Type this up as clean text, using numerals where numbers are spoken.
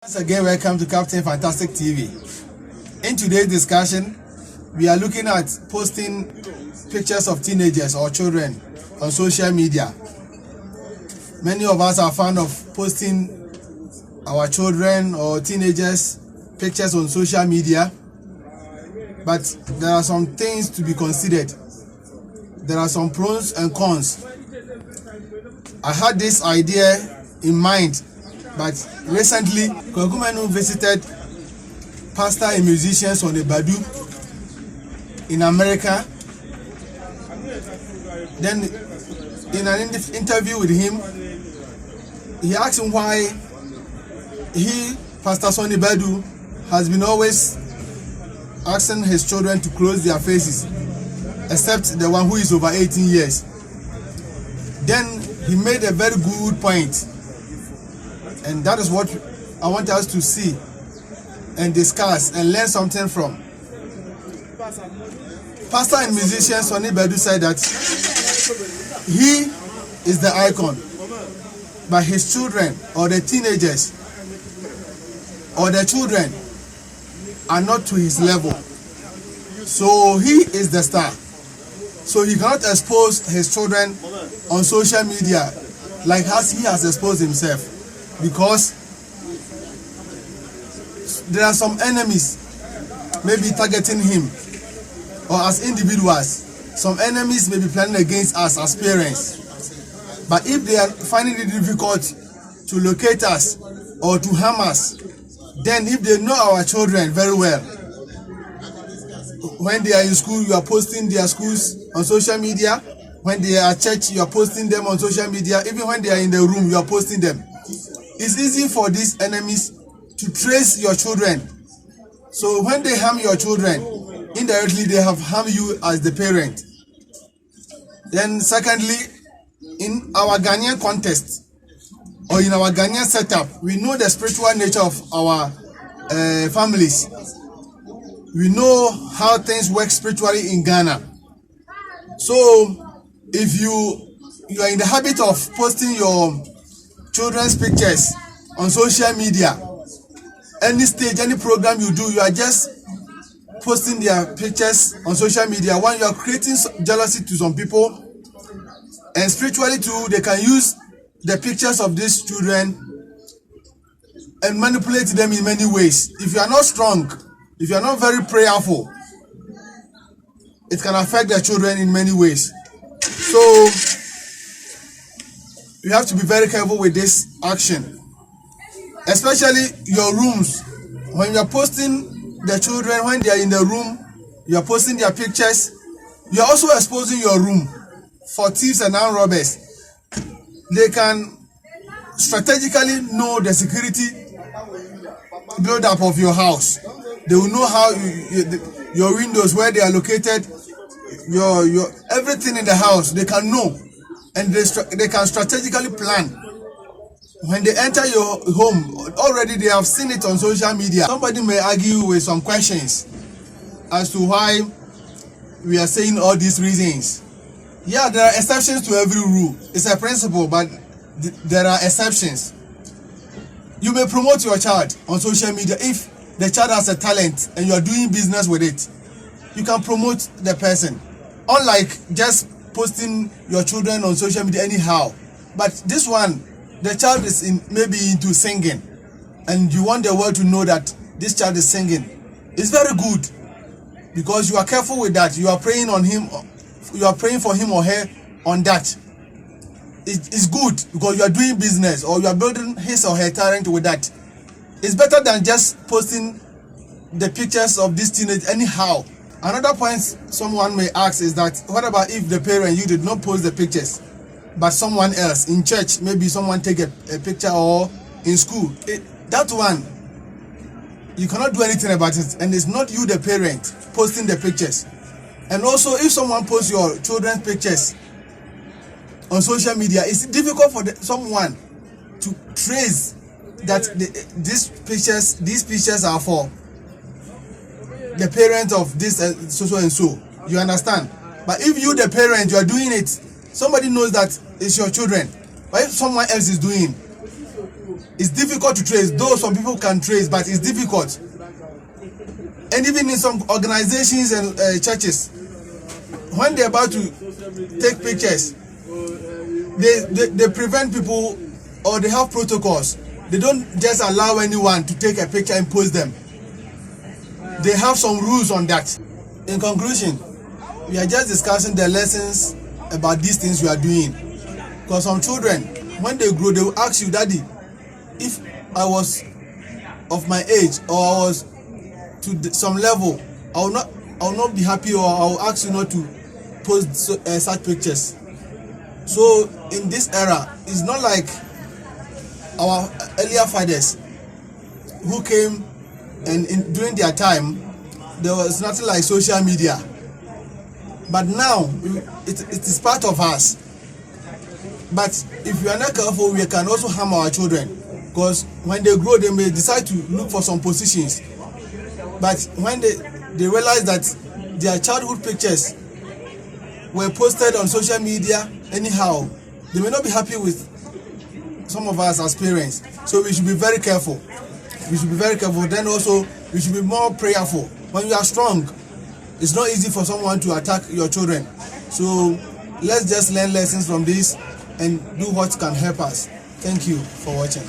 Once again, welcome to Captain Fantastic TV. In today's discussion, we are looking at posting pictures of teenagers or children on social media. Many of us are fond of posting our children or teenagers pictures on social media, but there are some things to be considered. There are some pros and cons. I had this idea in mind, but recently Kwakumenu visited pastor and musicians on the Badu'S in America. Then in an interview with him, he asked him why Pastor Sonnie Badu'S, has been always asking his children to close their faces, except the one who is over 18 years. Then he made a very good point, and that is what I want us to see and discuss and learn something from. Pastor and musician Sonnie Badu'S said that he is the icon, but his children or the teenagers or the children are not to his level. So he is the star. So he cannot expose his children on social media like as he has exposed himself, because there are some enemies maybe targeting him, or as individuals, some enemies may be planning against us as parents. But if they are finding it difficult to locate us or to harm us, then if they know our children very well, when they are in school, you are posting their schools on social media. When they are at church, you are posting them on social media. Even when they are in the room, you are posting them. It's easy for these enemies to trace your children. So when they harm your children, indirectly they have harmed you as the parent. Then secondly, in our Ghanaian context, or in our Ghanaian setup, we know the spiritual nature of our families. We know how things work spiritually in Ghana. So if you are in the habit of posting your children's pictures on social media, any stage, any program you do, you are just posting their pictures on social media. One, you are creating jealousy to some people, and spiritually too, they can use the pictures of these children and manipulate them in many ways. If you are not strong, if you are not very prayerful, it can affect the children in many ways. So you have to be very careful with this action, especially your rooms. When you are posting the children, when they are in the room, you are posting their pictures, you are also exposing your room for thieves and armed robbers. They can strategically know the security build up of your house. They will know how your windows, where they are located, your everything in the house. They can know, and they can strategically plan. When they enter your home, already they have seen it on social media. Somebody may argue with some questions as to why we are saying all these reasons. Yeah, there are exceptions to every rule. It's a principle, but there are exceptions. You may promote your child on social media. If the child has a talent and you are doing business with it, you can promote the person. Unlike just posting your children on social media anyhow. But this one, the child is maybe into singing, and you want the world to know that this child is singing. It's very good, because you are careful with that. You are praying on him. You are praying for him or her on that. It's good, because you are doing business, or you are building his or her talent with that. It's better than just posting the pictures of this teenage anyhow. Another point someone may ask is that, what about if the parent, you did not post the pictures, but someone else in church, maybe someone take a picture, or in school? That one, you cannot do anything about it, and it's not you, the parent, posting the pictures. And also, if someone posts your children's pictures on social media, it's difficult for someone to trace that these pictures are for the parent of this so and so. You understand? But if you, the parent, you are doing it, somebody knows that it's your children. But if someone else is doing, It's difficult to trace, though some people can trace, but it's difficult. And even in some organizations and churches, when they're about to take pictures, they prevent people, or they have protocols. They don't just allow anyone to take a picture and post them. They have some rules on that. In conclusion, we are just discussing the lessons about these things we are doing. Because some children, when they grow, they will ask you, Daddy, if I was of my age, or I was to some level, I will not be happy, or I will ask you not to post such pictures. So in this era, it's not like our earlier fathers who came, and during their time there was nothing like social media. But now it is part of us. But if we are not careful, we can also harm our children, because when they grow, they may decide to look for some positions. But when they realize that their childhood pictures were posted on social media anyhow, they may not be happy with some of us as parents. So we should be very careful. We should be very careful. Then also, we should be more prayerful. When you are strong, it's not easy for someone to attack your children. So let's just learn lessons from this and do what can help us. Thank you for watching.